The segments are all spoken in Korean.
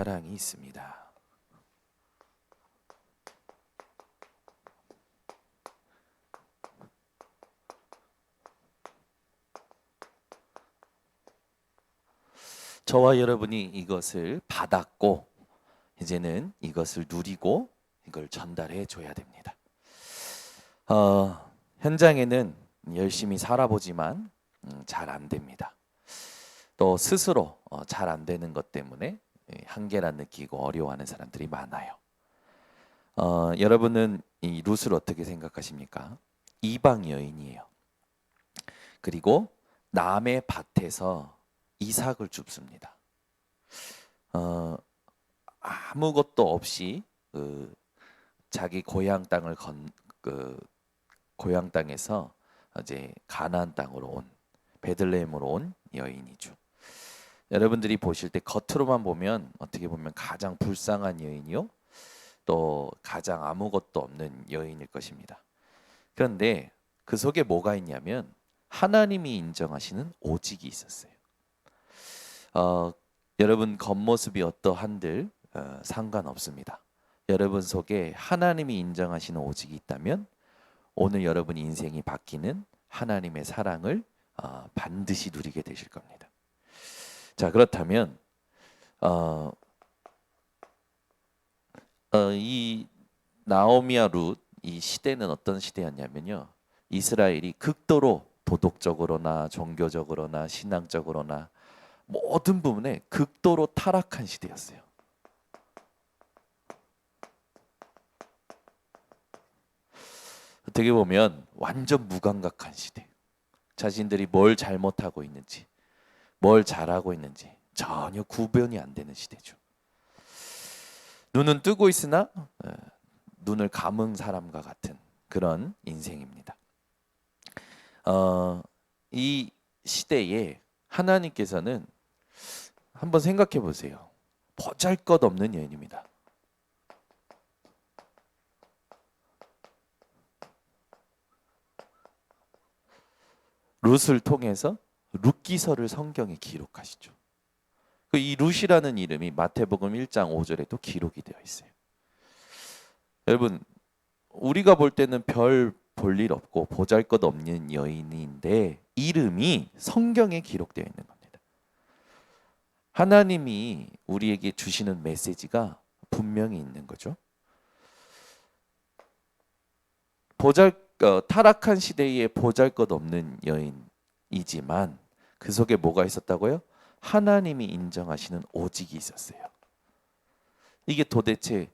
사랑이 있습니다. 저와 여러분이 이것을 받았고 이제는 이것을 누리고 이걸 전달해 줘야 됩니다. 현장에는 열심히 살아보지만 잘 안 됩니다. 또 스스로 잘 안 되는 것 때문에 한계란 느끼고 어려워하는 사람들이 많아요. 여러분은 이 룻을 어떻게 생각하십니까? 이방 여인이에요. 그리고 남의 밭에서 이삭을 줍습니다. 아무것도 없이 자기 고향 땅을 고향 땅에서 이제 가나안 땅으로 온 베들레헴으로 온 여인이죠. 여러분들이 보실 때 겉으로만 보면 어떻게 보면 가장 불쌍한 여인이요, 또 가장 아무것도 없는 여인일 것입니다. 그런데 그 속에 뭐가 있냐면 하나님이 인정하시는 오직이 있었어요. 여러분 겉모습이 어떠한들 상관없습니다. 여러분 속에 하나님이 인정하시는 오직이 있다면 오늘 여러분 인생이 바뀌는 하나님의 사랑을 반드시 누리게 되실 겁니다. 자, 그렇다면 이 나오미와 룻, 이 시대는 어떤 시대였냐면요, 이스라엘이 극도로 도덕적으로나 종교적으로나 신앙적으로나 모든 부분에 극도로 타락한 시대였어요. 어떻게 보면 완전 무감각한 시대. 자신들이 뭘 잘못하고 있는지, 뭘 잘하고 있는지 전혀 구별이 안 되는 시대죠. 눈은 뜨고 있으나 눈을 감은 사람과 같은 그런 인생입니다. 이 시대에 하나님께서는 한번 생각해 보세요. 보잘것없는 여인입니다. 룻을 통해서 룻기서를 성경에 기록하시죠. 이 룻이라는 이름이 마태복음 1장 5절에도 기록이 되어 있어요. 여러분, 우리가 볼 때는 별 볼 일 없고 보잘것없는 여인인데 이름이 성경에 기록되어 있는 겁니다. 하나님이 우리에게 주시는 메시지가 분명히 있는 거죠. 타락한 시대에 보잘것없는 여인이지만 그 속에 뭐가 있었다고요? 하나님이 인정하시는 오직이 있었어요. 이게 도대체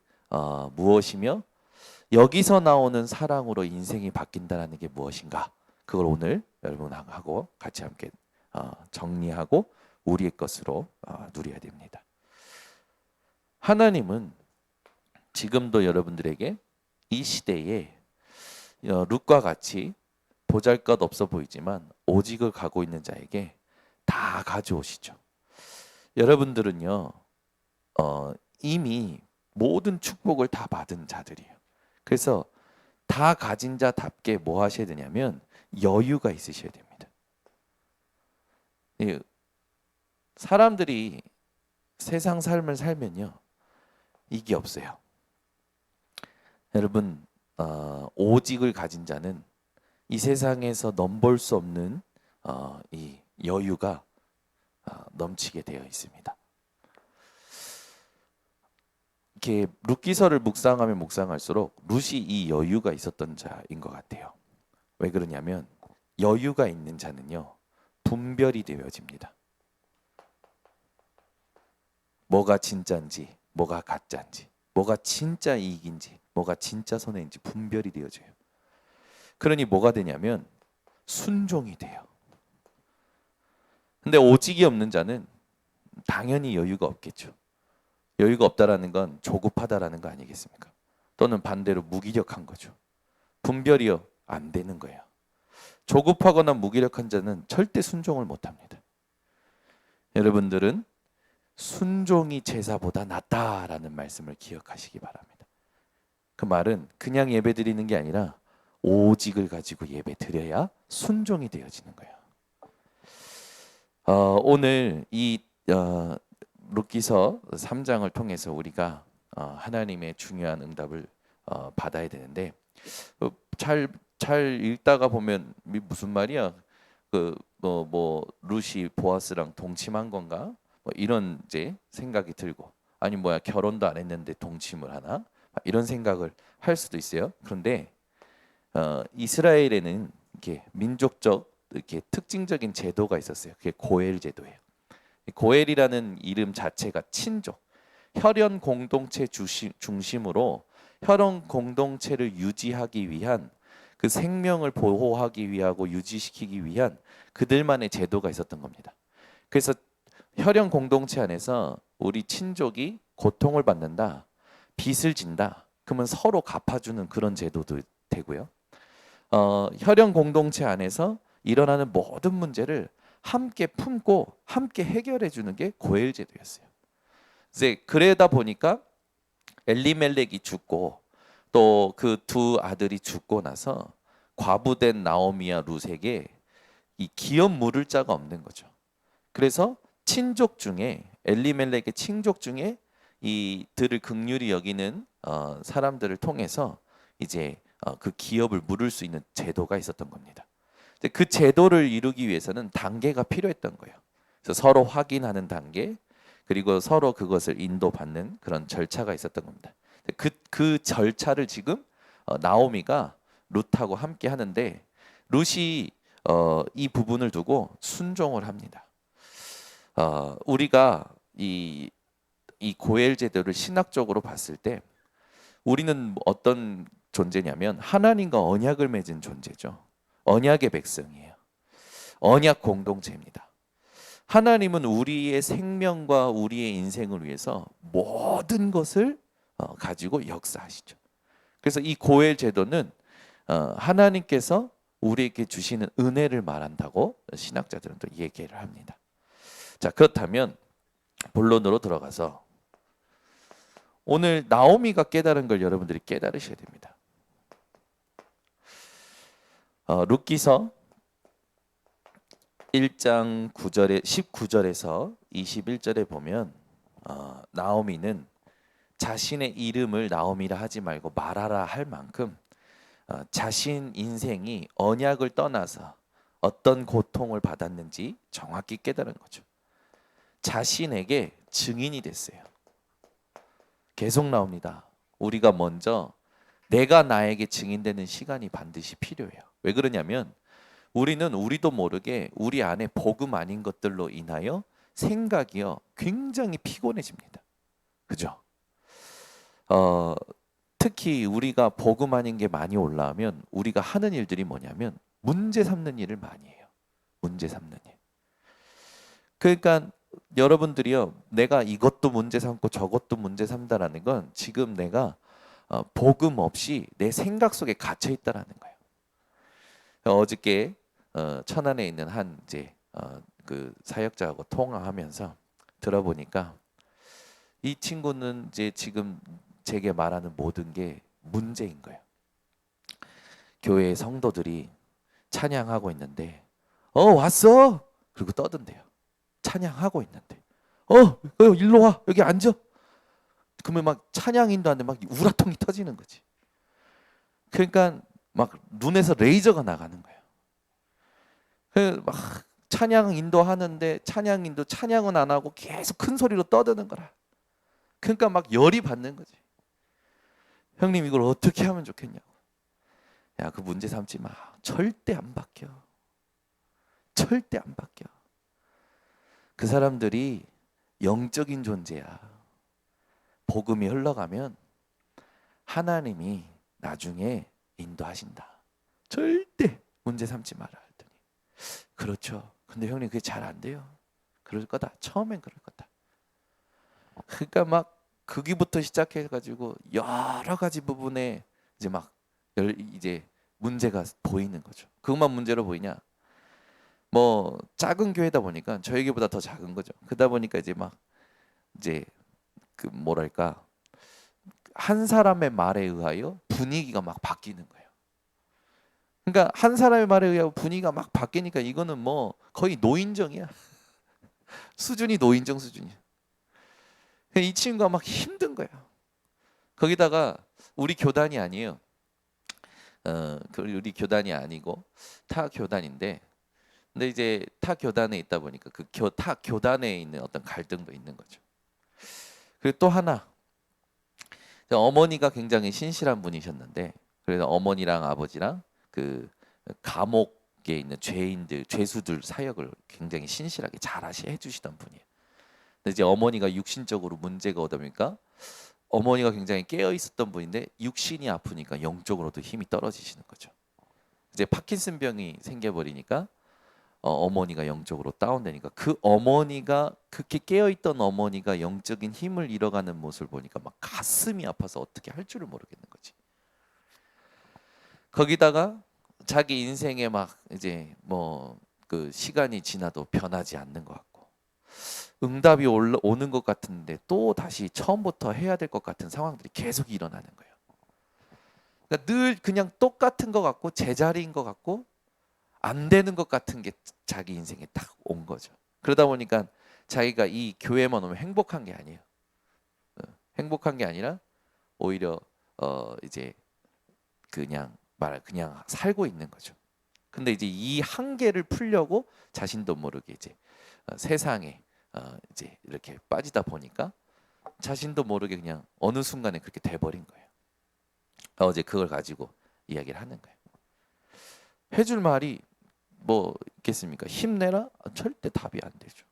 무엇이며 여기서 나오는 사랑으로 인생이 바뀐다는 게 무엇인가? 그걸 오늘 여러분하고 같이 함께 정리하고 우리의 것으로 누려야 됩니다. 하나님은 지금도 여러분들에게 이 시대에 룻과 같이 보잘것없어 보이지만 오직을 가고 있는 자에게 다 가져오시죠. 여러분들은요 이미 모든 축복을 다 받은 자들이에요. 그래서 다 가진 자답게 뭐 하셔야 되냐면 여유가 있으셔야 됩니다. 사람들이 세상 삶을 살면요 이게 없어요. 여러분 오직을 가진 자는 이 세상에서 넘볼 수 없는 이 여유가 넘치게 되어 있습니다. 이렇게 룻기서를 묵상하면 묵상할수록 룻이 이 여유가 있었던 자인 것 같아요. 왜 그러냐면 여유가 있는 자는요 분별이 되어집니다. 뭐가 진짜인지 뭐가 가짜인지, 뭐가 진짜 이익인지 뭐가 진짜 손해인지 분별이 되어져요. 그러니 뭐가 되냐면 순종이 돼요. 근데 오직이 없는 자는 당연히 여유가 없겠죠. 여유가 없다라는 건 조급하다라는 거 아니겠습니까? 또는 반대로 무기력한 거죠. 분별이 안 되는 거예요. 조급하거나 무기력한 자는 절대 순종을 못 합니다. 여러분들은 순종이 제사보다 낫다라는 말씀을 기억하시기 바랍니다. 그 말은 그냥 예배 드리는 게 아니라 오직을 가지고 예배 드려야 순종이 되어지는 거예요. 오늘 이 룻기서 3장을 통해서 우리가 하나님의 중요한 응답을 받아야 되는데 잘 읽다가 보면 무슨 말이야? 뭐 룻이 보아스랑 동침한 건가? 뭐 이런 이제 생각이 들고 아니 뭐야 결혼도 안 했는데 동침을 하나? 이런 생각을 할 수도 있어요. 그런데 이스라엘에는 이렇게 민족적 이렇게 특징적인 제도가 있었어요. 그게 고엘 제도예요. 고엘이라는 이름 자체가 친족, 혈연 공동체 중심으로 혈연 공동체를 유지하기 위한 그 생명을 보호하기 위하고 유지시키기 위한 그들만의 제도가 있었던 겁니다. 그래서 혈연 공동체 안에서 우리 친족이 고통을 받는다, 빚을 진다, 그러면 서로 갚아주는 그런 제도도 되고요. 혈연 공동체 안에서 일어나는 모든 문제를 함께 품고 함께 해결해 주는 게 고엘 제도였어요. 이제 그러다 보니까 엘리멜렉이 죽고 또 그 두 아들이 죽고 나서 과부된 나오미와 룻에게 이 기업 물을 자가 없는 거죠. 그래서 친족 중에 엘리멜렉의 친족 중에 이들을 긍휼히 여기는 사람들을 통해서 이제 그 기업을 물을 수 있는 제도가 있었던 겁니다. 그 제도를 이루기 위해서는 단계가 필요했던 거예요. 그래서 서로 확인하는 단계, 그리고 서로 그것을 인도받는 그런 절차가 있었던 겁니다. 그 절차를 지금 나오미가 룻하고 함께 하는데 룻이 이 부분을 두고 순종을 합니다. 우리가 이 고엘 제도를 신학적으로 봤을 때 우리는 어떤 존재냐면 하나님과 언약을 맺은 존재죠. 언약의 백성이에요. 언약 공동체입니다. 하나님은 우리의 생명과 우리의 인생을 위해서 모든 것을 가지고 역사하시죠. 그래서 이 고엘 제도는 하나님께서 우리에게 주시는 은혜를 말한다고 신학자들은 또 얘기를 합니다. 자, 그렇다면 본론으로 들어가서 오늘 나오미가 깨달은 걸 여러분들이 깨달으셔야 됩니다. 룻기서 1장 19절에서 21절에 보면 나오미는 자신의 이름을 나오미라 하지 말고 마라라 할 만큼 자신 인생이 언약을 떠나서 어떤 고통을 받았는지 정확히 깨달은 거죠. 자신에게 증인이 됐어요. 계속 나옵니다. 우리가 먼저 내가 나에게 증인되는 시간이 반드시 필요해요. 왜 그러냐면 우리는 우리도 모르게 우리 안에 복음 아닌 것들로 인하여 생각이요 굉장히 피곤해집니다. 그죠? 특히 우리가 복음 아닌 게 많이 올라오면 우리가 하는 일들이 뭐냐면 문제 삼는 일을 많이 해요. 문제 삼는 일. 그러니까 여러분들이요, 내가 이것도 문제 삼고 저것도 문제 삼다라는 건 지금 내가 복음 없이 내 생각 속에 갇혀 있다라는 거예요. 어저께 천안에 있는 한 이제 그 사역자하고 통화하면서 들어보니까 이 친구는 이제 지금 제게 말하는 모든 게 문제인 거예요. 교회 성도들이 찬양하고 있는데 왔어 그리고 떠든대요. 찬양하고 있는데 일로 와 여기 앉아. 그러면 막 찬양인도 안 돼 막 우라통이 터지는 거지. 그러니까 막 눈에서 레이저가 나가는 거예요. 막 찬양 인도하는데 찬양은 안 하고 계속 큰 소리로 떠드는 거라. 그러니까 막 열이 받는 거지. 형님 이걸 어떻게 하면 좋겠냐고. 야, 그 문제 삼지 마. 절대 안 바뀌어. 절대 안 바뀌어. 그 사람들이 영적인 존재야. 복음이 흘러가면 하나님이 나중에 인도하신다. 절대 문제 삼지 마라 했더니 그렇죠. 근데 형님 그게 잘 안 돼요. 그럴 거다. 처음엔 그럴 거다. 그러니까 막 거기부터 시작해가지고 여러 가지 부분에 이제 막 이제 문제가 보이는 거죠. 그것만 문제로 보이냐? 뭐 작은 교회다 보니까 저에게보다 더 작은 거죠. 그러다 보니까 이제 그 뭐랄까 한 사람의 말에 의하여 분위기가 막 바뀌는 거예요. 그러니까 한 사람의 말에 의하여 분위기가 막 바뀌니까 이거는 뭐 거의 노인정이야. 수준이 노인정 수준이야. 이 친구가 막 힘든 거야. 거기다가 우리 교단이 아니에요. 우리 교단이 아니고 타 교단인데, 근데 이제 타 교단에 있다 보니까 타 교단에 있는 어떤 갈등도 있는 거죠. 그리고 또 하나, 어머니가 굉장히 신실한 분이셨는데, 그래서 어머니랑 아버지랑 그 감옥에 있는 죄수들 사역을 굉장히 신실하게 잘 해주시던 분이에요. 근데 이제 어머니가 육신적으로 문제가 오다 보니까, 어머니가 굉장히 깨어 있었던 분인데 육신이 아프니까 영적으로도 힘이 떨어지시는 거죠. 이제 파킨슨 병이 생겨버리니까 어머니가 영적으로 다운되니까, 그 어머니가 그렇게 깨어있던 어머니가 영적인 힘을 잃어가는 모습을 보니까 막 가슴이 아파서 어떻게 할 줄을 모르겠는 거지. 거기다가 자기 인생에 막 이제 뭐 그 시간이 지나도 변하지 않는 것 같고, 응답이 오는 것 같은데 또 다시 처음부터 해야 될 것 같은 상황들이 계속 일어나는 거예요. 그러니까 늘 그냥 똑같은 것 같고 제자리인 것 같고 안 되는 것 같은 게 자기 인생에 딱 온 거죠. 그러다 보니까 자기가 이 교회만 오면 행복한 게 아니에요. 행복한 게 아니라 오히려 이제 그냥 살고 있는 거죠. 근데 이제 이 한계를 풀려고 자신도 모르게 이제 세상에 이제 이렇게 빠지다 보니까 자신도 모르게 그냥 어느 순간에 그렇게 돼버린 거예요. 어제 그걸 가지고 이야기를 하는 거예요. 해줄 말이 뭐 있겠습니까? 힘내라? 절대 답이 안 되죠.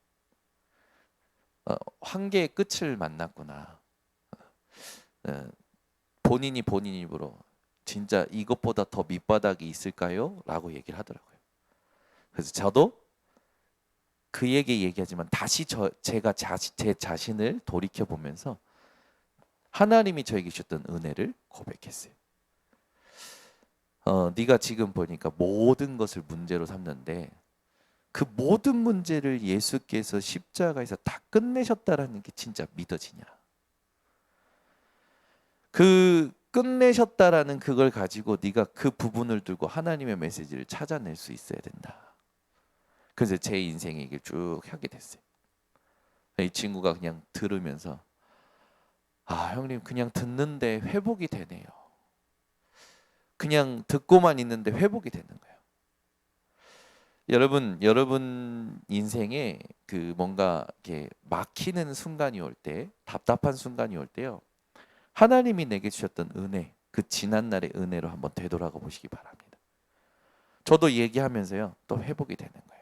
한계의 끝을 만났구나. 본인 입으로 진짜 이것보다 더 밑바닥이 있을까요? 라고 얘기를 하더라고요. 그래서 저도 그에게 얘기하지만 다시 제 자신을 돌이켜 보면서 하나님이 저에게 주셨던 은혜를 고백했어요. 네가 지금 보니까 모든 것을 문제로 삼는데 그 모든 문제를 예수께서 십자가에서 다 끝내셨다라는 게 진짜 믿어지냐? 그 끝내셨다라는 그걸 가지고 네가 그 부분을 두고 하나님의 메시지를 찾아낼 수 있어야 된다. 그래서 제 인생 얘기를 쭉 하게 됐어요. 이 친구가 그냥 들으면서, 형님 그냥 듣는데 회복이 되네요. 그냥 듣고만 있는데 회복이 되는 거예요. 여러분 인생에 그 뭔가 이렇게 막히는 순간이 올 때, 답답한 순간이 올 때요, 하나님이 내게 주셨던 은혜, 그 지난 날의 은혜로 한번 되돌아가 보시기 바랍니다. 저도 얘기하면서요, 또 회복이 되는 거예요.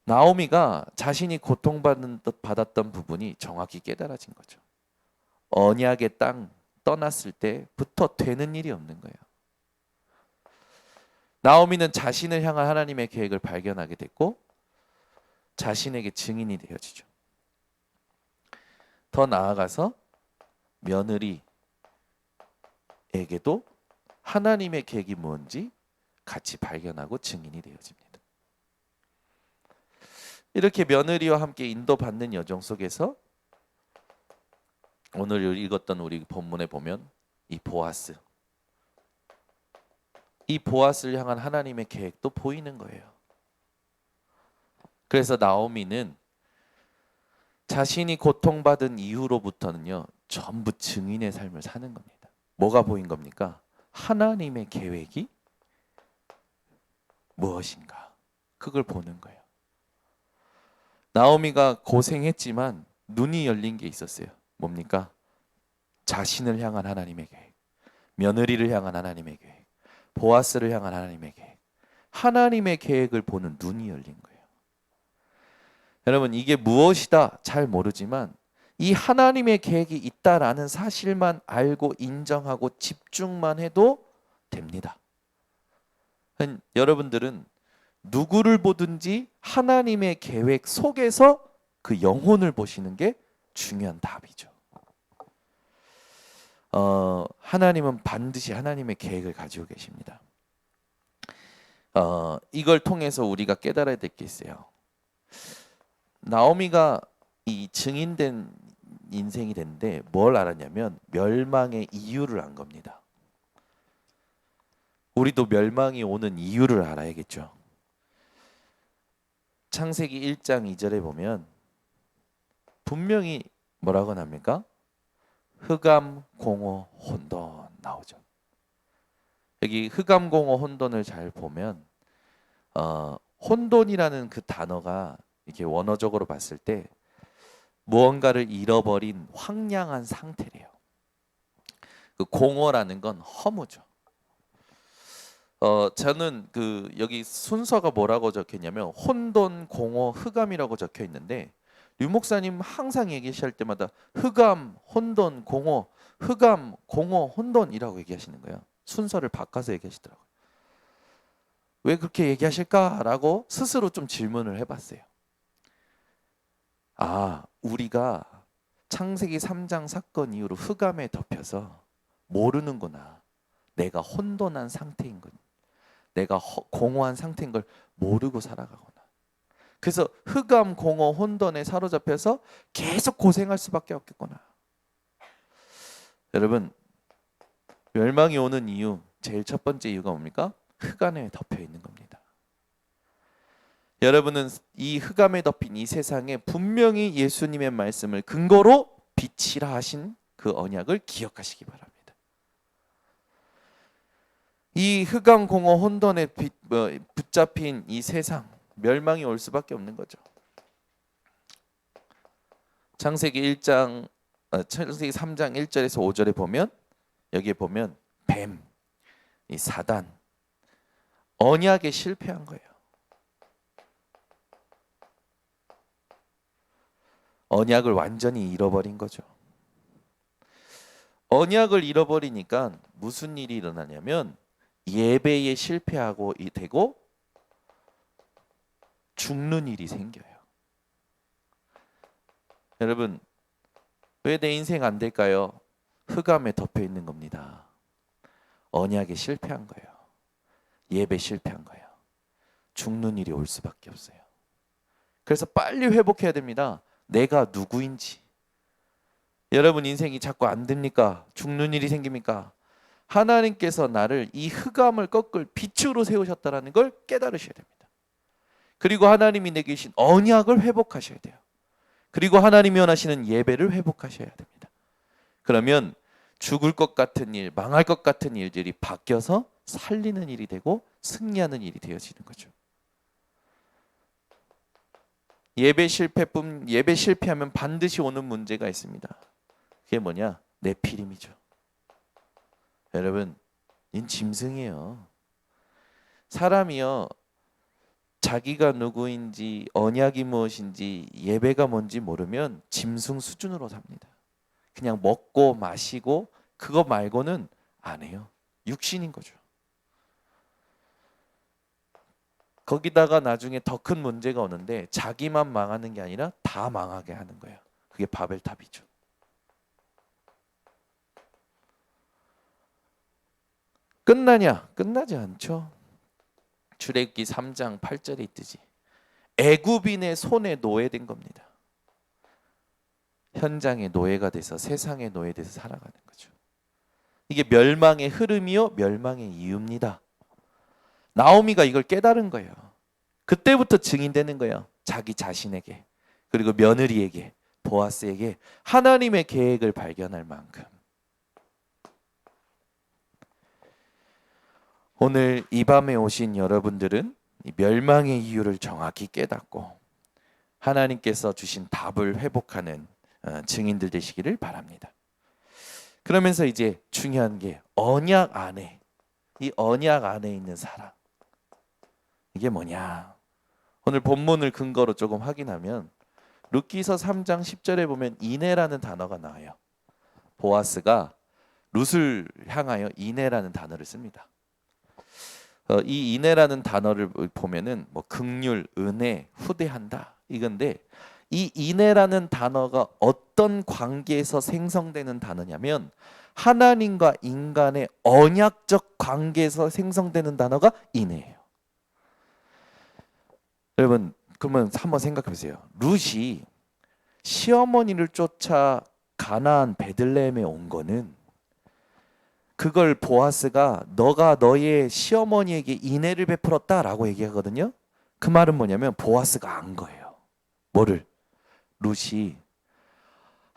나오미가 자신이 받았던 부분이 정확히 깨달아진 거죠. 언약의 땅 떠났을 때부터 되는 일이 없는 거예요. 나오미는 자신을 향한 하나님의 계획을 발견하게 됐고 자신에게 증인이 되어지죠. 더 나아가서 며느리에게도 하나님의 계획이 뭔지 같이 발견하고 증인이 되어집니다. 이렇게 며느리와 함께 인도받는 여정 속에서 오늘 읽었던 우리 본문에 보면 이 보아스를 향한 하나님의 계획도 보이는 거예요. 그래서 나오미는 자신이 고통받은 이후로부터는요, 전부 증인의 삶을 사는 겁니다. 뭐가 보인 겁니까? 하나님의 계획이 무엇인가? 그걸 보는 거예요. 나오미가 고생했지만 눈이 열린 게 있었어요. 뭡니까? 자신을 향한 하나님의 계획, 며느리를 향한 하나님의 계획, 보아스를 향한 하나님의 계획, 하나님의 계획을 보는 눈이 열린 거예요. 여러분, 이게 무엇이다 잘 모르지만 이 하나님의 계획이 있다라는 사실만 알고 인정하고 집중만 해도 됩니다. 여러분들은 누구를 보든지 하나님의 계획 속에서 그 영혼을 보시는 게 중요한 답이죠. 하나님은 반드시 하나님의 계획을 가지고 계십니다. 이걸 통해서 우리가 깨달아야 될 게 있어요. 나오미가 이 증인된 인생이 됐는데 뭘 알았냐면 멸망의 이유를 안 겁니다. 우리도 멸망이 오는 이유를 알아야겠죠. 창세기 1장 2절에 보면 분명히 뭐라고 납니까? 흑암 공허 혼돈 나오죠. 여기 흑암 공허 혼돈을 잘 보면 혼돈이라는 그 단어가 이렇게 원어적으로 봤을 때 무언가를 잃어버린 황량한 상태래요. 그 공허라는 건 허무죠. 저는 그 여기 순서가 뭐라고 적혀있냐면 혼돈, 공허, 흑암이라고 적혀 있는데 류 목사님 항상 얘기하실 때마다 흑암, 혼돈, 공허, 흑암, 공허, 혼돈이라고 얘기하시는 거예요. 순서를 바꿔서 얘기하시더라고요. 왜 그렇게 얘기하실까라고 스스로 좀 질문을 해봤어요. 우리가 창세기 3장 사건 이후로 흑암에 덮여서 모르는구나. 내가 혼돈한 상태인 건, 내가 공허한 상태인 걸 모르고 살아가구나. 그래서 흑암, 공허, 혼돈에 사로잡혀서 계속 고생할 수밖에 없겠구나. 여러분, 멸망이 오는 이유, 제일 첫 번째 이유가 뭡니까? 흑암에 덮여 있는 겁니다. 여러분은 이 흑암에 덮인 이 세상에 분명히 예수님의 말씀을 근거로 빛이라 하신 그 언약을 기억하시기 바랍니다. 이 흑암 공허 혼돈에 붙잡힌 이 세상, 멸망이 올 수밖에 없는 거죠. 창세기 3장 1절에서 5절에 보면, 여기에 보면 뱀, 이 사단, 언약에 실패한 거예요. 언약을 완전히 잃어버린 거죠. 언약을 잃어버리니까 무슨 일이 일어나냐면 예배에 실패하고 되고 죽는 일이 생겨요. 여러분, 왜 내 인생 안 될까요? 흑암에 덮여 있는 겁니다. 언약에 실패한 거예요. 예배 실패한 거예요. 죽는 일이 올 수밖에 없어요. 그래서 빨리 회복해야 됩니다. 내가 누구인지. 여러분 인생이 자꾸 안 됩니까? 죽는 일이 생깁니까? 하나님께서 나를 이 흑암을 꺾을 빛으로 세우셨다는 걸 깨달으셔야 됩니다. 그리고 하나님이 내게 주신 언약을 회복하셔야 돼요. 그리고 하나님이 원하시는 예배를 회복하셔야 됩니다. 그러면 죽을 것 같은 일, 망할 것 같은 일들이 바뀌어서 살리는 일이 되고 승리하는 일이 되어지는 거죠. 예배 실패하면 반드시 오는 문제가 있습니다. 그게 뭐냐? 네피림이죠. 여러분, 인 짐승이에요. 사람이요, 자기가 누구인지, 언약이 무엇인지, 예배가 뭔지 모르면 짐승 수준으로 삽니다. 그냥 먹고 마시고 그거 말고는 안 해요. 육신인 거죠. 거기다가 나중에 더 큰 문제가 오는데 자기만 망하는 게 아니라 다 망하게 하는 거예요. 그게 바벨탑이죠. 끝나냐? 끝나지 않죠. 출애굽기 3장 8절에 있듯이 애굽인의 손에 노예된 겁니다. 현장의 노예가 돼서 세상의 노예돼서 살아가는 거죠. 이게 멸망의 흐름이요, 멸망의 이유입니다. 나오미가 이걸 깨달은 거예요. 그때부터 증인되는 거예요. 자기 자신에게, 그리고 며느리에게, 보아스에게 하나님의 계획을 발견할 만큼. 오늘 이 밤에 오신 여러분들은 이 멸망의 이유를 정확히 깨닫고 하나님께서 주신 답을 회복하는 증인들 되시기를 바랍니다. 그러면서 이제 중요한 게 언약 안에, 이 언약 안에 있는 사랑, 이게 뭐냐? 오늘 본문을 근거로 조금 확인하면 룻기서 3장 10절에 보면 이내라는 단어가 나와요. 보아스가 룻을 향하여 이내라는 단어를 씁니다. 이 이내라는 단어를 보면은 뭐 긍휼, 은혜, 후대한다 이건데, 이 이내라는 단어가 어떤 관계에서 생성되는 단어냐면 하나님과 인간의 언약적 관계에서 생성되는 단어가 이내예요. 여러분, 그러면 한번 생각해 보세요. 룻이 시어머니를 쫓아 가나안 베들레헴에 온 거는 그걸 보아스가 너가 너의 시어머니에게 인애를 베풀었다라고 얘기하거든요. 그 말은 뭐냐면 보아스가 안 거예요. 뭐를? 룻이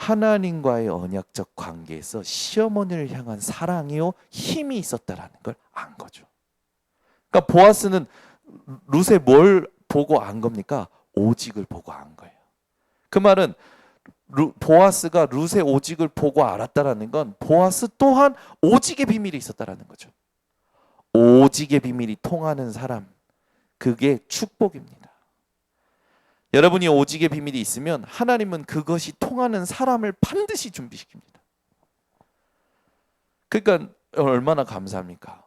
하나님과의 언약적 관계에서 시어머니를 향한 사랑이요 힘이 있었다라는 걸 안 거죠. 그러니까 보아스는 룻의 뭘 보고 안 겁니까? 오직을 보고 안 거예요. 그 말은 보아스가 룻의 오직을 보고 알았다라는 건 보아스 또한 오직의 비밀이 있었다라는 거죠. 오직의 비밀이 통하는 사람, 그게 축복입니다. 여러분이 오직의 비밀이 있으면 하나님은 그것이 통하는 사람을 반드시 준비시킵니다. 그러니까 얼마나 감사합니까?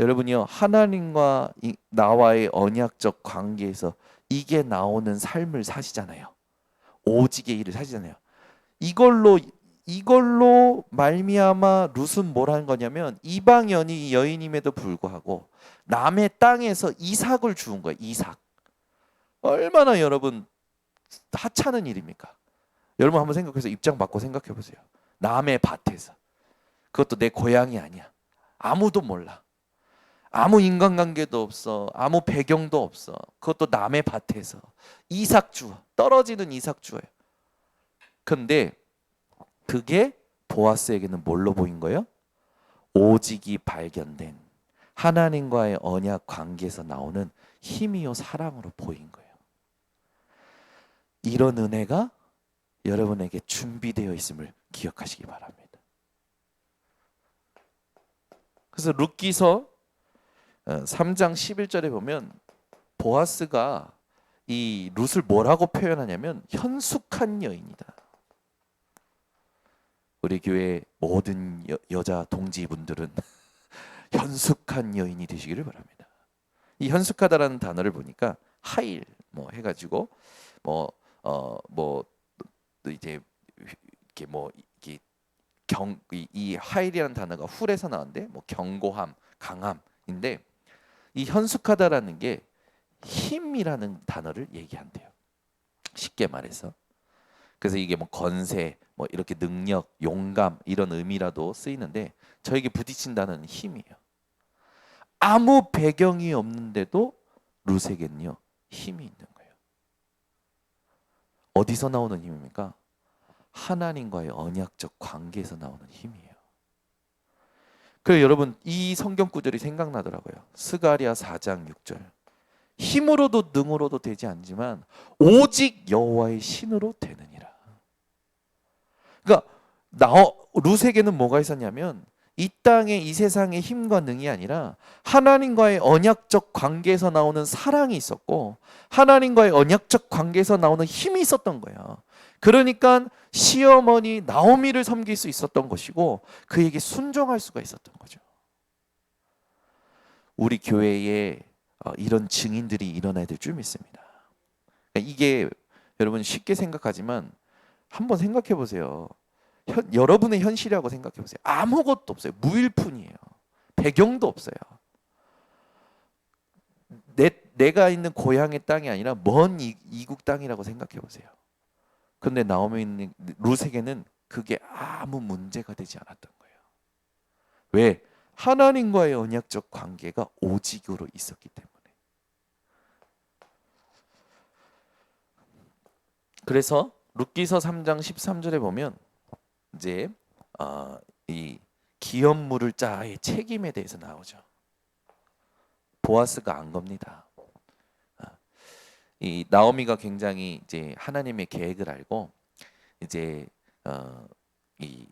여러분이요, 하나님과 나와의 언약적 관계에서 이게 나오는 삶을 사시잖아요. 오직의 일을 사시잖아요. 이걸로 말미암아 룻은 뭘 한 거냐면 이방 여인임에도 불구하고 남의 땅에서 이삭을 주운 거예요. 이삭. 얼마나 여러분 하찮은 일입니까? 여러분 한번 생각해서 입장 바꿔 생각해 보세요. 남의 밭에서, 그것도 내 고향이 아니야. 아무도 몰라. 아무 인간관계도 없어. 아무 배경도 없어. 그것도 남의 밭에서 이삭 주워. 떨어지는 이삭 주워요. 근데 그게 보아스에게는 뭘로 보인 거예요? 오직이 발견된 하나님과의 언약 관계에서 나오는 힘이요 사랑으로 보인 거예요. 이런 은혜가 여러분에게 준비되어 있음을 기억하시기 바랍니다. 그래서 룻기서 3장 11절에 보면 보아스가 이 룻을 뭐라고 표현하냐면 현숙한 여인이다. 우리 교회 모든 여자 동지분들은 현숙한 여인이 되시기를 바랍니다. 이 현숙하다라는 단어를 보니까 하일 뭐 해가지고 이제 이렇게 이 하일이라는 단어가 훌에서 나왔는데 뭐 견고함, 강함인데 이 현숙하다라는 게 힘이라는 단어를 얘기한대요. 쉽게 말해서. 그래서 이게 뭐 건세, 뭐 이렇게 능력, 용감 이런 의미라도 쓰이는데 저에게 부딪힌다는 힘이에요. 아무 배경이 없는데도 룻에게는요 힘이 있는 거예요. 어디서 나오는 힘입니까? 하나님과의 언약적 관계에서 나오는 힘이에요. 그래서 여러분 이 성경 구절이 생각나더라고요. 스가랴 4장 6절. 힘으로도 능으로도 되지 않지만 오직 여호와의 신으로 되느니라. 그러니까 룻에게는 뭐가 있었냐면 이 땅의 이 세상의 힘과 능이 아니라 하나님과의 언약적 관계에서 나오는 사랑이 있었고 하나님과의 언약적 관계에서 나오는 힘이 있었던 거예요. 그러니까 시어머니 나오미를 섬길 수 있었던 것이고 그에게 순종할 수가 있었던 거죠. 우리 교회에 이런 증인들이 일어나야 될 줄 믿습니다. 이게 여러분 쉽게 생각하지만 한번 생각해 보세요. 여러분의 현실이라고 생각해 보세요. 아무것도 없어요. 무일푼이에요. 배경도 없어요. 내가 있는 고향의 땅이 아니라 먼 이국 땅이라고 생각해 보세요. 근데 나오미 룻에게는 그게 아무 문제가 되지 않았던 거예요. 왜? 하나님과의 언약적 관계가 오직으로 있었기 때문에. 그래서 룻기서 3장 13절에 보면 이제 이 기업물을 짜의 책임에 대해서 나오죠. 보아스가 안 겁니다. 이 나오미가 굉장히 이제 하나님의 계획을 알고 이제 이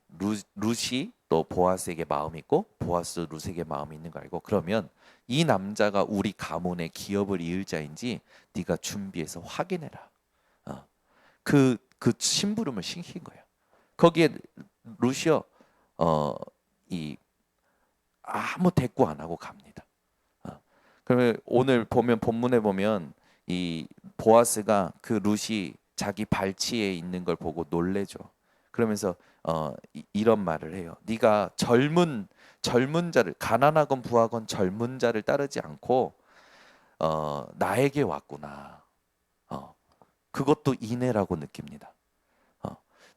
룻이 또 보아스에게 마음이 있고 보아스 룻에게 마음이 있는 거 알고 그러면 이 남자가 우리 가문의 기업을 이을 자인지 네가 준비해서 확인해라. 그 심부름을 시킨 거예요. 거기에 룻이요 이 아무 대꾸 안 하고 갑니다. 그러면 오늘 보면 본문에 보면 이 보아스가 그 룻이 자기 발치에 있는 걸 보고 놀래죠. 그러면서 이런 말을 해요. 네가 젊은 자를 가난하건 부하건 젊은 자를 따르지 않고 나에게 왔구나. 그것도 인애라고 느낍니다.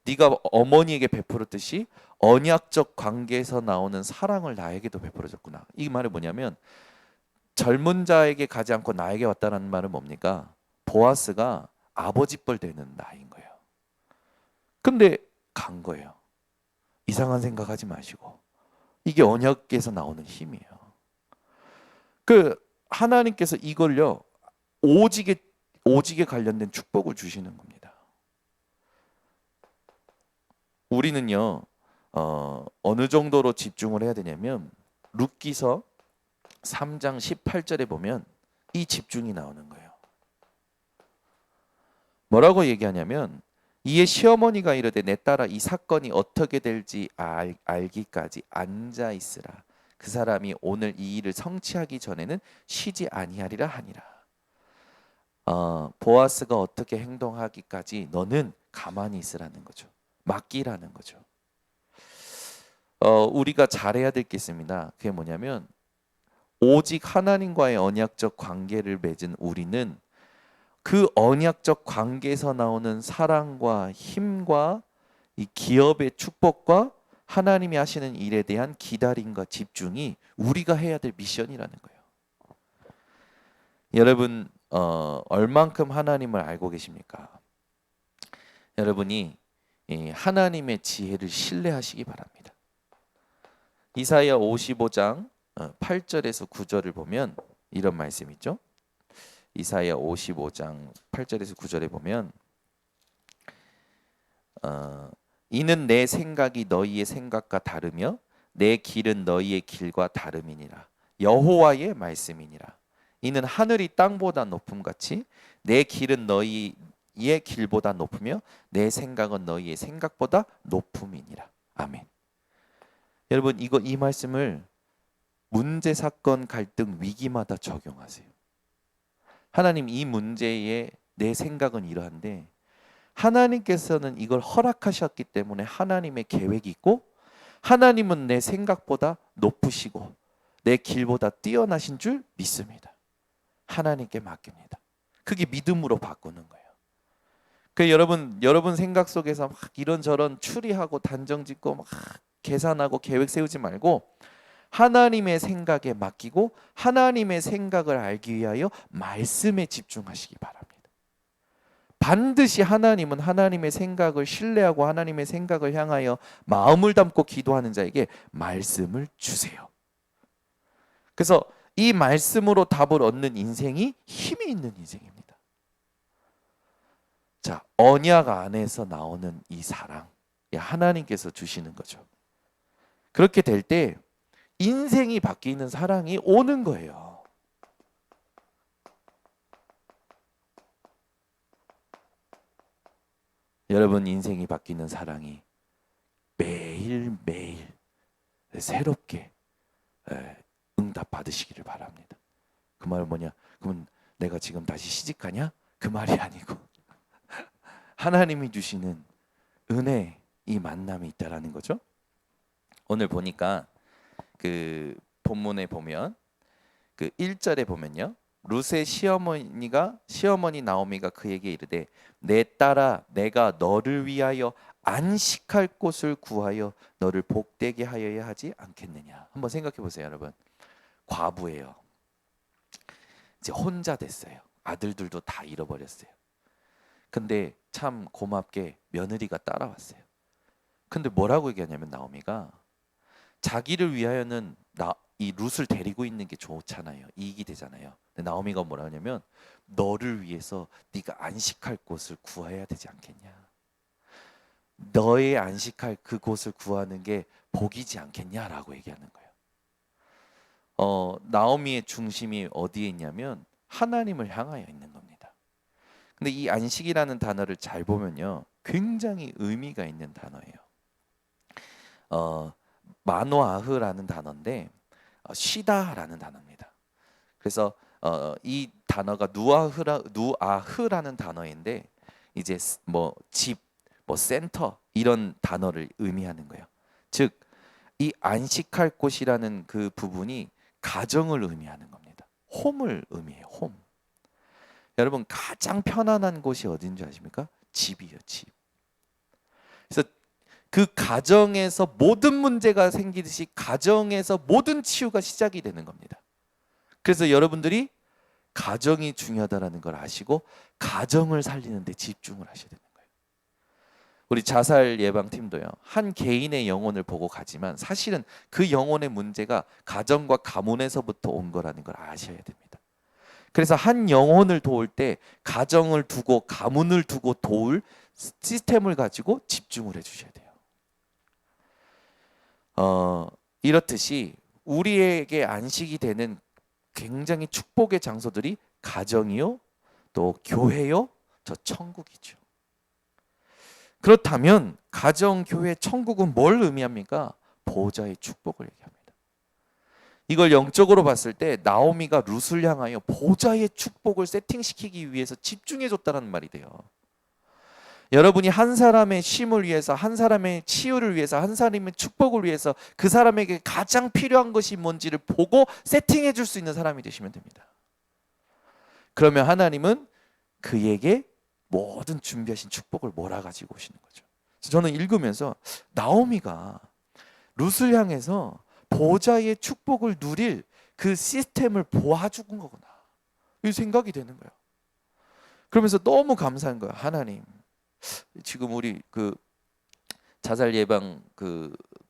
네가 어머니에게 베풀었듯이 언약적 관계에서 나오는 사랑을 나에게도 베풀어줬구나. 이 말이 뭐냐면 젊은 자에게 가지 않고 나에게 왔다는 말은 뭡니까? 보아스가 아버지 뻘 되는 나이인 거예요. 근데 간 거예요. 이상한 생각하지 마시고. 이게 언약에서 나오는 힘이에요. 그 하나님께서 이걸요 오직에 관련된 축복을 주시는 겁니다. 우리는요 어느 정도로 집중을 해야 되냐면 룻기서 3장 18절에 보면 이 집중이 나오는 거예요. 뭐라고 얘기하냐면 이에 시어머니가 이르되 내 딸아 이 사건이 어떻게 될지 알기까지 앉아 있으라. 그 사람이 오늘 이 일을 성취하기 전에는 쉬지 아니하리라 하니라. 보아스가 어떻게 행동하기까지 너는 가만히 있으라는 거죠. 맡기라는 거죠. 우리가 잘해야 될 게 있습니다. 그게 뭐냐면 오직 하나님과의 언약적 관계를 맺은 우리는 그 언약적 관계에서 나오는 사랑과 힘과 이 기업의 축복과 하나님이 하시는 일에 대한 기다림과 집중이 우리가 해야 될 미션이라는 거예요. 여러분 얼만큼 하나님을 알고 계십니까? 여러분이 하나님의 지혜를 신뢰하시기 바랍니다. 이사야 55장 8절에서 9절을 보면 이런 말씀 있죠. 이사야 55장 8절에서 9절에 보면 이는 내 생각이 너희의 생각과 다르며 내 길은 너희의 길과 다름이니라. 여호와의 말씀이니라. 이는 하늘이 땅보다 높음같이 내 길은 너희의 길보다 높으며 내 생각은 너희의 생각보다 높음이니라. 아멘. 여러분 이 말씀을 문제, 사건, 갈등, 위기마다 적용하세요. 하나님 이 문제에 내 생각은 이러한데 하나님께서는 이걸 허락하셨기 때문에 하나님의 계획이 있고 하나님은 내 생각보다 높으시고 내 길보다 뛰어나신 줄 믿습니다. 하나님께 맡깁니다. 그게 믿음으로 바꾸는 거예요. 그 여러분 생각 속에서 막 이런저런 추리하고 단정짓고 막 계산하고 계획 세우지 말고 하나님의 생각에 맡기고 하나님의 생각을 알기 위하여 말씀에 집중하시기 바랍니다. 반드시 하나님은 하나님의 생각을 신뢰하고 하나님의 생각을 향하여 마음을 담고 기도하는 자에게 말씀을 주세요. 그래서 이 말씀으로 답을 얻는 인생이 힘이 있는 인생입니다. 자, 언약 안에서 나오는 이 사랑, 하나님께서 주시는 거죠. 그렇게 될 때 인생이 바뀌는 사랑이 오는 거예요. 여러분 인생이 바뀌는 사랑이 매일매일 새롭게 응답 받으시기를 바랍니다. 그 말은 뭐냐? 그러면 내가 지금 다시 시집가냐? 그 말이 아니고 하나님이 주시는 은혜, 이 만남이 있다라는 거죠. 오늘 보니까 그 본문에 보면 그 1절에 보면요. 룻의 시어머니 나오미가 그에게 이르되 내 딸아 내가 너를 위하여 안식할 곳을 구하여 너를 복되게 하여야 하지 않겠느냐. 한번 생각해 보세요, 여러분. 과부예요. 이제 혼자 됐어요. 아들들도 다 잃어버렸어요. 근데 참 고맙게 며느리가 따라왔어요. 근데 뭐라고 얘기하냐면 나오미가 자기를 위하여는 이 룻을 데리고 있는 게 좋잖아요. 이익이 되잖아요. 근데 나오미가 뭐라 하냐면 너를 위해서 네가 안식할 곳을 구해야 되지 않겠냐. 너의 안식할 그곳을 구하는 게 복이지 않겠냐라고 얘기하는 거예요. 나오미의 중심이 어디에 있냐면 하나님을 향하여 있는 겁니다. 근데 이 안식이라는 단어를 잘 보면요. 굉장히 의미가 있는 단어예요. 마노아흐라는 단어인데 쉬다라는 단어입니다. 그래서 이 단어가 누아흐라는 단어인데 이제 뭐 집, 뭐 센터 이런 단어를 의미하는 거예요. 즉 이 안식할 곳이라는 그 부분이 가정을 의미하는 겁니다. 홈을 의미해요. 홈. 여러분 가장 편안한 곳이 어딘 줄 아십니까? 집이요, 집. 그래서 그 가정에서 모든 문제가 생기듯이 가정에서 모든 치유가 시작이 되는 겁니다. 그래서 여러분들이 가정이 중요하다는 걸 아시고 가정을 살리는 데 집중을 하셔야 되는 거예요. 우리 자살 예방팀도요. 한 개인의 영혼을 보고 가지만 사실은 그 영혼의 문제가 가정과 가문에서부터 온 거라는 걸 아셔야 됩니다. 그래서 한 영혼을 도울 때 가정을 두고 가문을 두고 도울 시스템을 가지고 집중을 해주셔야 돼요. 이렇듯이 우리에게 안식이 되는 굉장히 축복의 장소들이 가정이요, 또 교회요, 저 천국이죠. 그렇다면 가정, 교회, 천국은 뭘 의미합니까? 보호자의 축복을 얘기합니다. 이걸 영적으로 봤을 때 나오미가 룻을 향하여 보호자의 축복을 세팅시키기 위해서 집중해줬다는 말이 돼요. 여러분이 한 사람의 쉼을 위해서, 한 사람의 치유를 위해서, 한 사람의 축복을 위해서 그 사람에게 가장 필요한 것이 뭔지를 보고 세팅해 줄 수 있는 사람이 되시면 됩니다. 그러면 하나님은 그에게 모든 준비하신 축복을 몰아가지고 오시는 거죠. 저는 읽으면서 나오미가 룻을 향해서 보호자의 축복을 누릴 그 시스템을 보아준 거구나, 이 생각이 되는 거예요. 그러면서 너무 감사한 거예요. 하나님, 지금 우리 그 자살 예방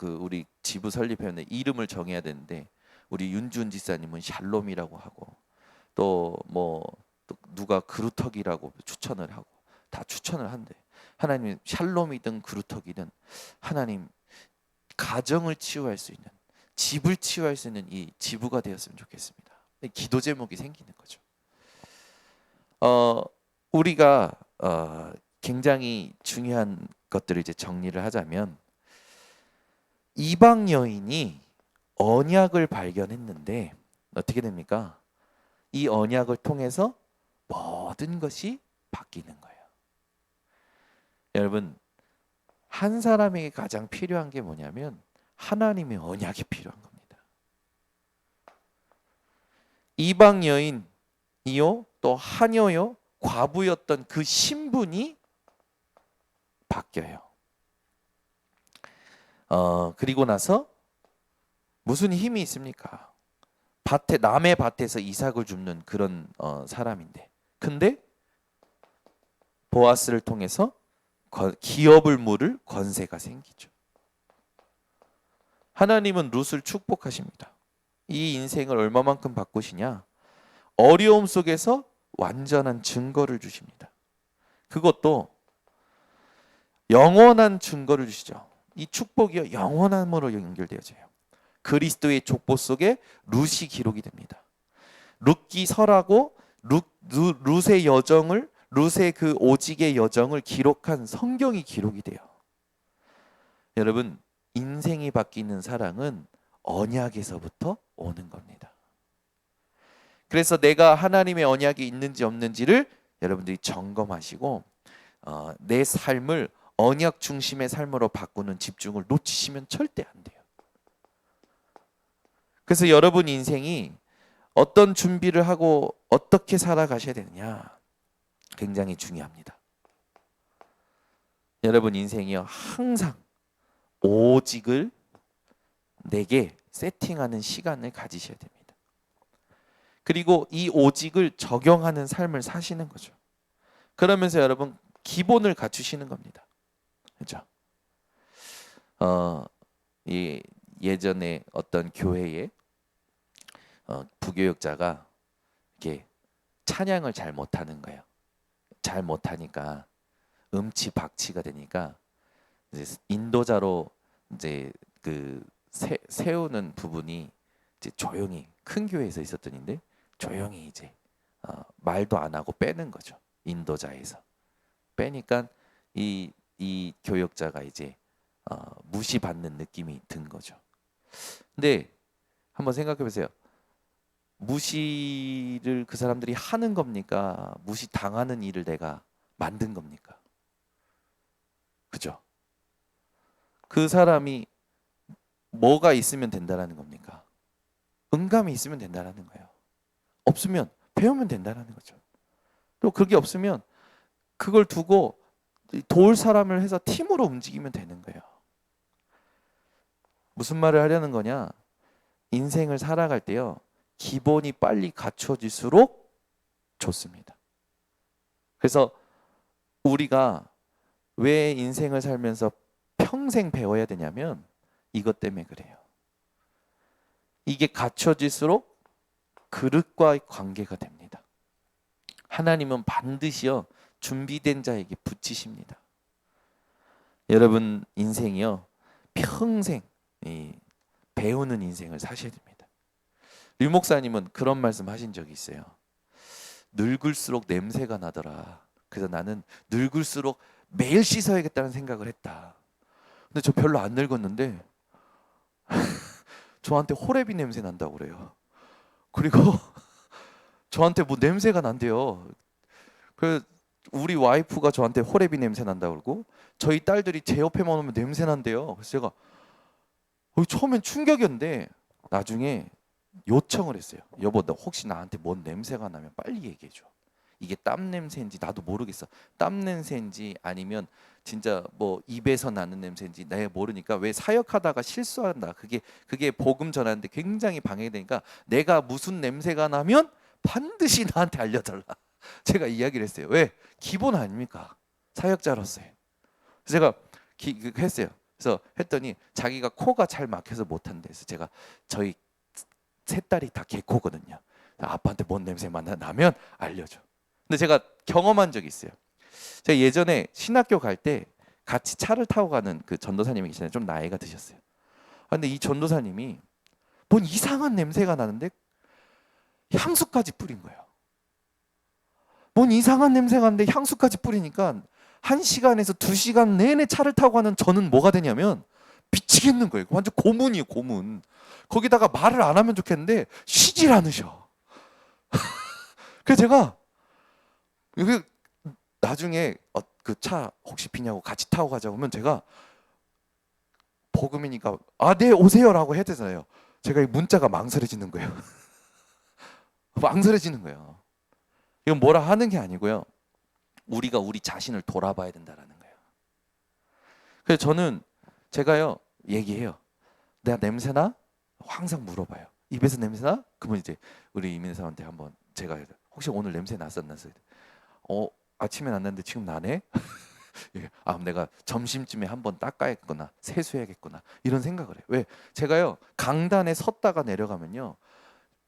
우리 지부 설립회원의 이름을 정해야 되는데 우리 윤준 지사님은 샬롬이라고 하고 또 누가 그루터기라고 추천을 하고 다 추천을 한대. 하나님, 샬롬이든 그루터기든 하나님 가정을 치유할 수 있는, 집을 치유할 수 있는 이 지부가 되었으면 좋겠습니다. 기도 제목이 생기는 거죠. 우리가 굉장히 중요한 것들을 이제 정리를 하자면, 이방 여인이 언약을 발견했는데 어떻게 됩니까? 이 언약을 통해서 모든 것이 바뀌는 거예요. 여러분, 한 사람에게 가장 필요한 게 뭐냐면 하나님의 언약이 필요한 겁니다. 이방 여인이요, 또 하녀요, 과부였던 그 신분이 바뀌어요. 그리고 나서 무슨 힘이 있습니까? 남의 밭에서 이삭을 줍는 그런 사람인데, 근데 보아스를 통해서 기업을 물을 권세가 생기죠. 하나님은 룻을 축복하십니다. 이 인생을 얼마만큼 바꾸시냐? 어려움 속에서 완전한 증거를 주십니다. 그것도 영원한 증거를 주시죠. 이 축복이 영원함으로 연결되어져요. 그리스도의 족보 속에 룻이 기록이 됩니다. 룻기서라고 룻의 여정을, 룻의 그 오직의 여정을 기록한 성경이 기록이 돼요. 여러분, 인생이 바뀌는 사랑은 언약에서부터 오는 겁니다. 그래서 내가 하나님의 언약이 있는지 없는지를 여러분들이 점검하시고 내 삶을 언약 중심의 삶으로 바꾸는 집중을 놓치시면 절대 안 돼요. 그래서 여러분 인생이 어떤 준비를 하고 어떻게 살아가셔야 되느냐, 굉장히 중요합니다. 여러분 인생이요, 항상 오직을 내게 세팅하는 시간을 가지셔야 됩니다. 그리고 이 오직을 적용하는 삶을 사시는 거죠. 그러면서 여러분 기본을 갖추시는 겁니다. 그렇죠? 예전에 어떤 교회에 부교육자가 이렇게 찬양을 잘 못하는 거예요. 잘 못하니까 음치박치가 되니까 이제 인도자로 이제 그 세우는 부분이 이제 조용히, 큰 교회에서 있었던 일인데 조용히 이제 말도 안 하고 빼는 거죠. 인도자에서 빼니까 이 교역자가 이제 무시받는 느낌이 든 거죠. 근데 한번 생각해 보세요. 무시를 그 사람들이 하는 겁니까? 무시 당하는 일을 내가 만든 겁니까? 그죠? 그 사람이 뭐가 있으면 된다라는 겁니까? 응감이 있으면 된다라는 거예요. 없으면 배우면 된다라는 거죠. 또 그게 없으면 그걸 두고 도울 사람을 해서 팀으로 움직이면 되는 거예요. 무슨 말을 하려는 거냐? 인생을 살아갈 때요, 기본이 빨리 갖춰질수록 좋습니다. 그래서 우리가 왜 인생을 살면서 평생 배워야 되냐면 이것 때문에 그래요. 이게 갖춰질수록 그릇과의 관계가 됩니다. 하나님은 반드시요 준비된 자에게 붙이십니다. 여러분 인생이요 평생 배우는 인생을 사셔야 됩니다. 류 목사님은 그런 말씀 하신 적이 있어요. 늙을수록 냄새가 나더라. 그래서 나는 늙을수록 매일 씻어야겠다는 생각을 했다. 근데 저 별로 안 늙었는데 저한테 호레비 냄새 난다고 그래요. 그리고 저한테 뭐 냄새가 난대요. 그 우리 와이프가 저한테 호레비 냄새 난다고 그러고 저희 딸들이 제 옆에만 오면 냄새 난대요. 그래서 제가 처음엔 충격이었는데 나중에 요청을 했어요. 여보, 너 혹시 나한테 뭔 냄새가 나면 빨리 얘기해 줘. 이게 땀 냄새인지 나도 모르겠어. 땀 냄새인지 아니면 진짜 뭐 입에서 나는 냄새인지 내가 모르니까 왜 사역하다가 실수한다. 그게 복음 전하는데 굉장히 방해되니까 내가 무슨 냄새가 나면 반드시 나한테 알려달라. 제가 이야기를 했어요. 왜? 기본 아닙니까? 사역자로서의. 그래서 제가 했어요. 그래서 했더니 자기가 코가 잘 막혀서 못한대. 그래서 제가 저희 세 딸이 다 개코거든요. 아빠한테 뭔 냄새만 나면 알려줘. 근데 제가 경험한 적이 있어요. 제가 예전에 신학교 갈 때 같이 차를 타고 가는 그 전도사님이 계시는데 좀 나이가 드셨어요. 근데 이 전도사님이 뭔 이상한 냄새가 나는데 향수까지 뿌린 거예요. 뭔 이상한 냄새가 나는데 향수까지 뿌리니까 1시간에서 2시간 내내 차를 타고 가는 저는 뭐가 되냐면 미치겠는 거예요. 완전 고문이에요, 고문. 거기다가 말을 안 하면 좋겠는데 쉬질 않으셔. 그래서 제가 여기 나중에 그 차 혹시 비냐고 같이 타고 가자고 하면 제가 복음이니까 네 오세요라고 해야 되잖아요. 제가 이 문자가 망설여지는 거예요. 망설여지는 거예요. 이건 뭐라 하는 게 아니고요. 우리가 우리 자신을 돌아봐야 된다라는 거예요. 그래서 저는 제가요 얘기해요. 내가 냄새나? 항상 물어봐요. 입에서 냄새나? 그러면 이제 우리 이민사한테 한번 제가 혹시 오늘 냄새 났었나? 아침에 났는데 지금 나네? 내가 점심쯤에 한번 닦아야겠구나, 세수해야겠구나 이런 생각을 해요. 왜? 제가요 강단에 섰다가 내려가면요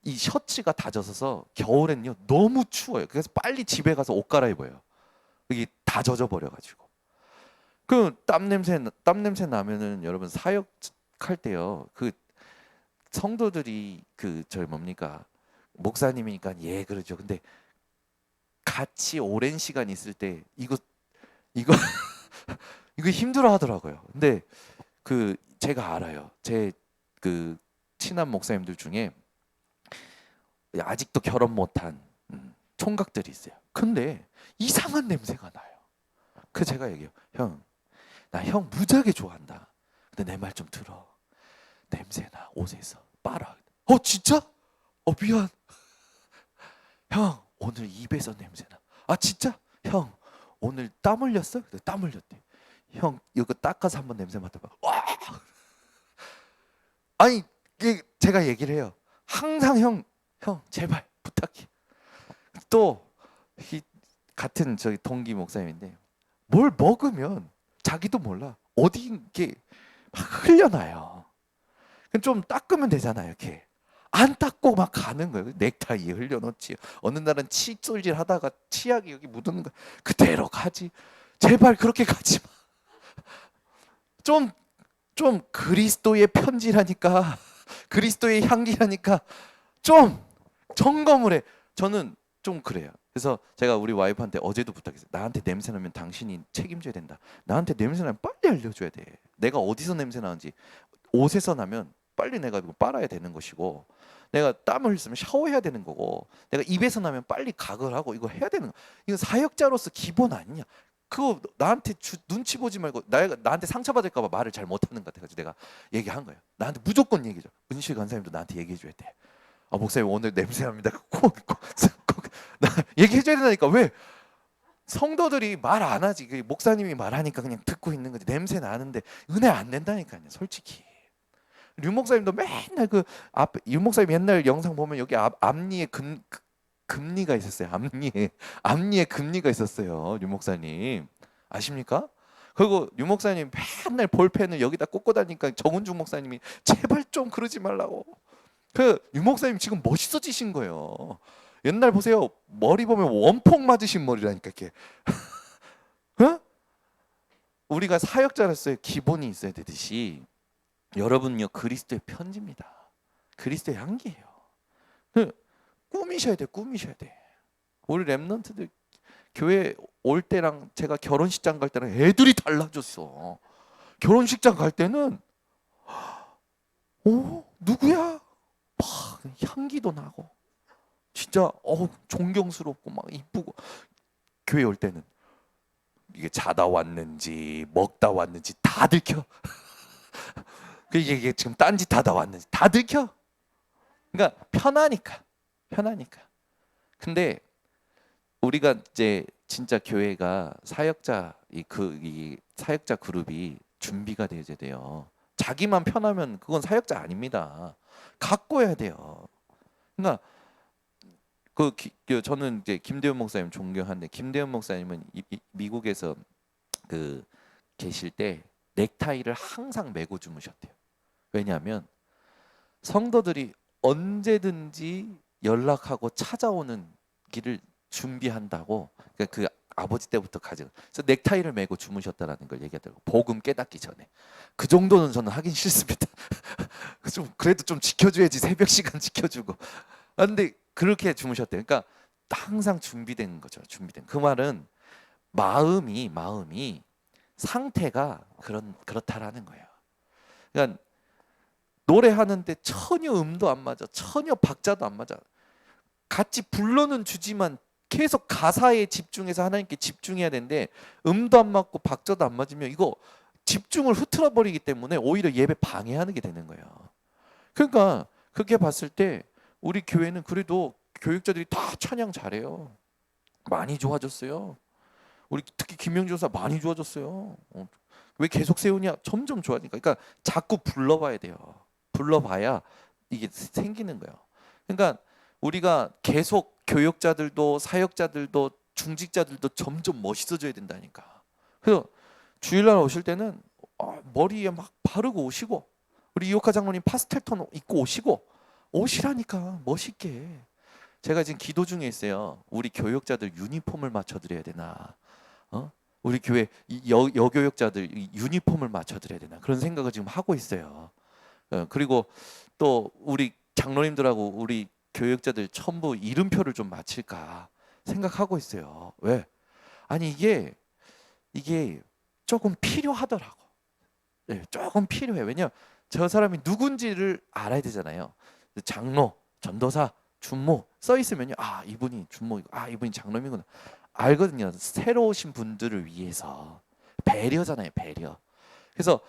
이 셔츠가 다 젖어서 겨울엔요 너무 추워요. 그래서 빨리 집에 가서 옷 갈아입어요. 이게 다 젖어 버려가지고. 그 땀 냄새 나면은 여러분 사역할 때요 그 성도들이 저희 뭡니까 목사님이니까 그러죠. 근데 같이 오랜 시간 있을 때 이거 이거 힘들어 하더라고요. 근데 제가 알아요. 제 친한 목사님들 중에 아직도 결혼 못한 총각들이 있어요. 근데 이상한 냄새가 나요. 그래서 제가 얘기해요. 형, 나 형 무지하게 좋아한다. 근데 내 말 좀 들어. 냄새나 옷에서 빨아. 진짜? 미안. 형 오늘 입에서 냄새나. 진짜? 형 오늘 땀 흘렸어? 땀 흘렸대. 형 이거 닦아서 한번 냄새 맡아봐. 와! 아니 제가 얘기를 해요. 항상 형 제발 부탁해. 또 같은 저희 동기 목사님인데 뭘 먹으면 자기도 몰라 어디 이게 막 흘려나요. 좀 닦으면 되잖아요. 이렇게 안 닦고 막 가는 거예요. 넥타이에 흘려놓지. 어느 날은 칫솔질 하다가 치약이 여기 묻는 거 그대로 가지. 제발 그렇게 가지 마. 좀 그리스도의 편지라니까 그리스도의 향기라니까 좀 점검을 해. 저는 좀 그래요. 그래서 제가 우리 와이프한테 어제도 부탁했어요. 나한테 냄새 나면 당신이 책임져야 된다. 나한테 냄새 나면 빨리 알려줘야 돼. 내가 어디서 냄새 나는지. 옷에서 나면 빨리 내가 이거 빨아야 되는 것이고, 내가 땀을 흘리면 샤워해야 되는 거고, 내가 입에서 나면 빨리 각을 하고 이거 해야 되는 거. 이거 사역자로서 기본 아니냐. 그거 나한테 눈치 보지 말고 나한테 상처받을까 봐 말을 잘 못하는 것 같아가지고 내가 얘기한 거예요. 나한테 무조건 얘기해줘. 은실 간사님도 나한테 얘기해줘야 돼. 목사님 오늘 냄새납니다. 꼭 얘기해줘야 된다니까. 왜? 성도들이 말 안 하지. 목사님이 말하니까 그냥 듣고 있는 거지. 냄새 나는데 은혜 안 된다니까요. 솔직히. 류 목사님도 맨날 류 목사님 옛날 영상 보면 여기 앞니에 금니가 있었어요. 앞니에 금니가 있었어요. 류 목사님 아십니까? 그리고 유 목사님 맨날 볼펜을 여기다 꽂고 다니까 정은중 목사님이 제발 좀 그러지 말라고. 그 유 목사님 지금 멋있어지신 거예요. 옛날 보세요. 머리 보면 원폭 맞으신 머리라니까 이게. 어? 우리가 사역자로서의 기본이 있어야 되듯이 여러분요 그리스도의 편지입니다. 그리스도의 향기예요. 꾸미셔야 돼, 꾸미셔야 돼. 우리 랩런트들 교회 올 때랑 제가 결혼식장 갈 때랑 애들이 달라졌어. 결혼식장 갈 때는 누구야? 막 향기도 나고 진짜 존경스럽고 막 이쁘고. 교회 올 때는 이게 자다 왔는지 먹다 왔는지 다 들켜. 이게 지금 딴짓하다 왔는지 다 들켜. 그러니까 편하니까. 근데 우리가 이제 진짜 교회가 사역자 이 사역자 그룹이 준비가 돼야 돼요. 자기만 편하면 그건 사역자 아닙니다. 갖고 해야 돼요. 그러니까 저는 이제 김대현 목사님 존경하는데 김대현 목사님은 미국에서 그 계실 때 넥타이를 항상 메고 주무셨대요. 왜냐하면 성도들이 언제든지 연락하고 찾아오는 길을 준비한다고. 그러니까 그 아버지 때부터 가지고 그래서 넥타이를 메고 주무셨다라는 걸 얘기하더라고. 복음 깨닫기 전에. 그 정도는 저는 하긴 싫습니다. 그래도 좀 지켜줘야지. 새벽 시간 지켜주고. 근데 그렇게 주무셨대요. 그러니까 항상 준비된 거죠. 준비된. 그 말은 마음이 상태가 그렇다라는 거예요. 그러니까 노래하는데 전혀 음도 안 맞아. 전혀 박자도 안 맞아. 같이 불러는 주지만 계속 가사에 집중해서 하나님께 집중해야 되는데 음도 안 맞고 박자도 안 맞으면 이거 집중을 흐트러 버리기 때문에 오히려 예배 방해하는 게 되는 거예요. 그러니까 그렇게 봤을 때 우리 교회는 그래도 교육자들이 다 찬양 잘해요. 많이 좋아졌어요. 우리 특히 김영준 사 많이 좋아졌어요. 왜 계속 세우냐? 점점 좋아지니까. 그러니까 자꾸 불러봐야 돼요. 불러봐야 이게 생기는 거예요. 그러니까 우리가 계속 교역자들도 사역자들도 중직자들도 점점 멋있어져야 된다니까. 그래서 주일날 오실 때는 머리에 막 바르고 오시고, 우리 이호카 장로님 파스텔 톤 입고 오시라니까 멋있게. 제가 지금 기도 중에 있어요. 우리 교역자들 유니폼을 맞춰드려야 되나? 우리 교회 여교역자들 유니폼을 맞춰드려야 되나? 그런 생각을 지금 하고 있어요. 그리고 또 우리 장로님들하고 우리 교역자들 전부 이름표를 좀 맞힐까 생각하고 있어요. 왜? 아니 이게 조금 필요하더라고. 네, 조금 필요해. 왜냐? 저 사람이 누군지를 알아야 되잖아요. 장로, 전도사, 준모 써 있으면요. 이분이 준모이고 이분이 장로이구나. 알거든요. 새로 오신 분들을 위해서 배려잖아요. 배려. 그래서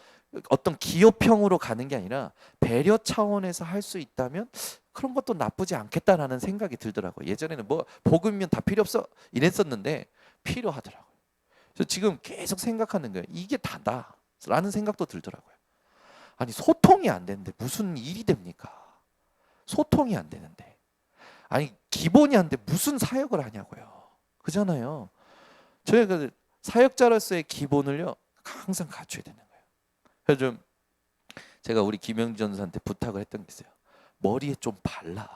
어떤 기업형으로 가는 게 아니라 배려 차원에서 할 수 있다면 그런 것도 나쁘지 않겠다라는 생각이 들더라고요. 예전에는 뭐 복음이면 다 필요 없어 이랬었는데 필요하더라고요. 그래서 지금 계속 생각하는 거예요. 이게 다다라는 생각도 들더라고요. 아니 소통이 안 되는데 무슨 일이 됩니까? 소통이 안 되는데. 아니 기본이 안 돼 무슨 사역을 하냐고요. 그잖아요. 저희가 사역자로서의 기본을요 항상 갖춰야 되는 거예요. 그래서 좀 제가 우리 김영준 전사한테 부탁을 했던 게 있어요. 머리에 좀 발라.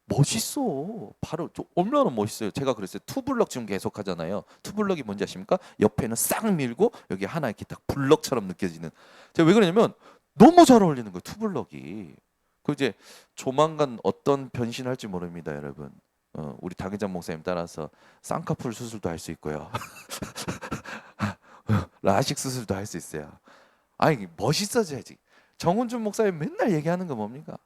멋있어. 바로 얼마나 멋있어요. 제가 그랬어요. 투블럭 지금 계속 하잖아요. 투블럭이 뭔지 아십니까? 옆에는 싹 밀고 여기 하나 이렇게 딱 블럭처럼 느껴지는. 제가 왜 그러냐면 너무 잘 어울리는 거예요. 투블럭이. 그 이제 조만간 어떤 변신할지 모릅니다, 여러분. 우리 당회장 목사님 따라서 쌍꺼풀 수술도 할 수 있고요. 라식 수술도 할 수 있어요. 아니 멋있어져야지. 정은준 목사님 맨날 얘기하는 거 뭡니까?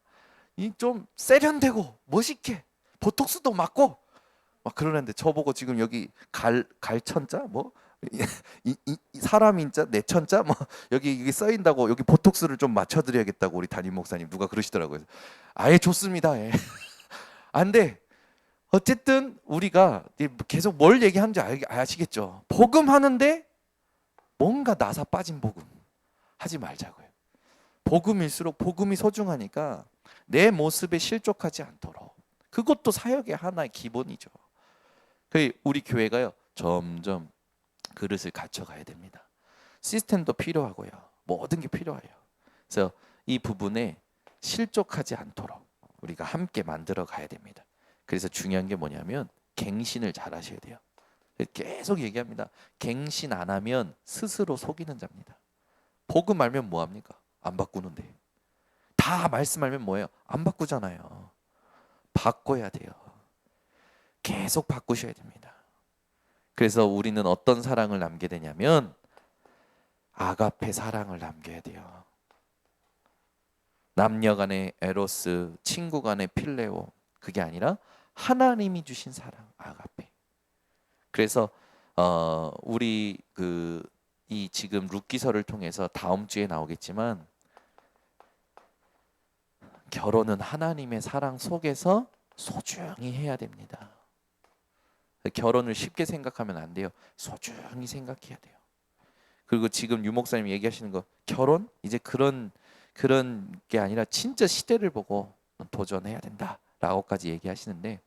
이 좀 세련되고 멋있게 보톡스도 맞고 막 그러는데 저보고 지금 여기 갈천자 뭐 사람 인자 내천자 뭐 여기 써인다고 여기 보톡스를 좀 맞춰드려야겠다고 우리 담임 목사님 누가 그러시더라고요. 아예 좋습니다. 예. 안 돼. 어쨌든 우리가 계속 뭘 얘기하는지 아시겠죠? 복음 하는데 뭔가 나사 빠진 복음 하지 말자고요. 복음일수록 복음이 소중하니까 내 모습에 실족하지 않도록. 그것도 사역의 하나의 기본이죠. 우리 교회가요 점점 그릇을 갖춰가야 됩니다. 시스템도 필요하고요. 모든 게 필요해요. 그래서 이 부분에 실족하지 않도록 우리가 함께 만들어 가야 됩니다. 그래서 중요한 게 뭐냐면 갱신을 잘 하셔야 돼요. 계속 얘기합니다. 갱신 안 하면 스스로 속이는 자입니다. 복음 알면 뭐 합니까? 안 바꾸는데. 다 말씀 알면 뭐예요? 안 바꾸잖아요. 바꿔야 돼요. 계속 바꾸셔야 됩니다. 그래서 우리는 어떤 사랑을 남게 되냐면 아가페 사랑을 남겨야 돼요. 남녀 간의 에로스, 친구 간의 필레오, 그게 아니라 하나님이 주신 사랑, 아가페. 그래서 우리 이 지금 룻기서를 통해서 다음 주에 나오겠지만 결혼은 하나님의 사랑 속에서 소중히 해야 됩니다. 결혼을 쉽게 생각하면 안 돼요. 소중히 생각해야 돼요. 그리고 지금 유 목사님 얘기하시는 거 결혼 이제 그런 게 아니라 진짜 시대를 보고 도전해야 된다라고까지 얘기하시는데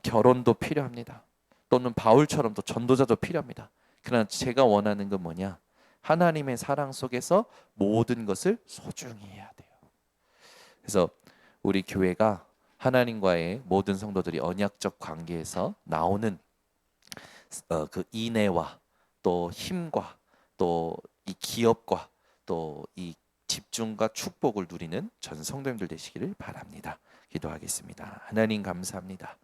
결혼도 필요합니다. 또는 바울처럼 또 전도자도 필요합니다. 그러나 제가 원하는 건 뭐냐? 하나님의 사랑 속에서 모든 것을 소중히 해야 돼요. 그래서 우리 교회가 하나님과의 모든 성도들이 언약적 관계에서 나오는 그 인애와 또 힘과 또 이 기업과 또 이 집중과 축복을 누리는 전 성도님들 되시기를 바랍니다. 기도하겠습니다. 하나님 감사합니다.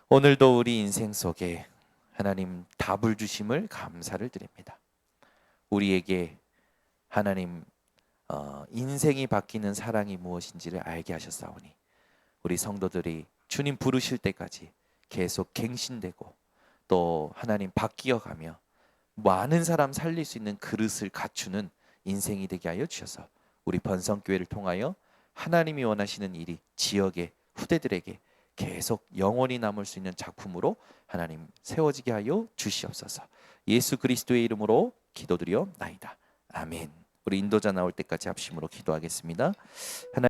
오늘도 우리 인생 속에 하나님 답을 주심을 감사를 드립니다. 우리에게 하나님 인생이 바뀌는 사랑이 무엇인지를 알게 하셨사오니 우리 성도들이 주님 부르실 때까지 계속 갱신되고 또 하나님 바뀌어가며 많은 사람 살릴 수 있는 그릇을 갖추는 인생이 되게 하여 주셔서 우리 번성교회를 통하여 하나님이 원하시는 일이 지역의 후대들에게 계속 영원히 남을 수 있는 작품으로 하나님 세워지게 하여 주시옵소서. 예수 그리스도의 이름으로 기도드리옵나이다. 아멘. 우리 인도자 나올 때까지 합심으로 기도하겠습니다. 하나님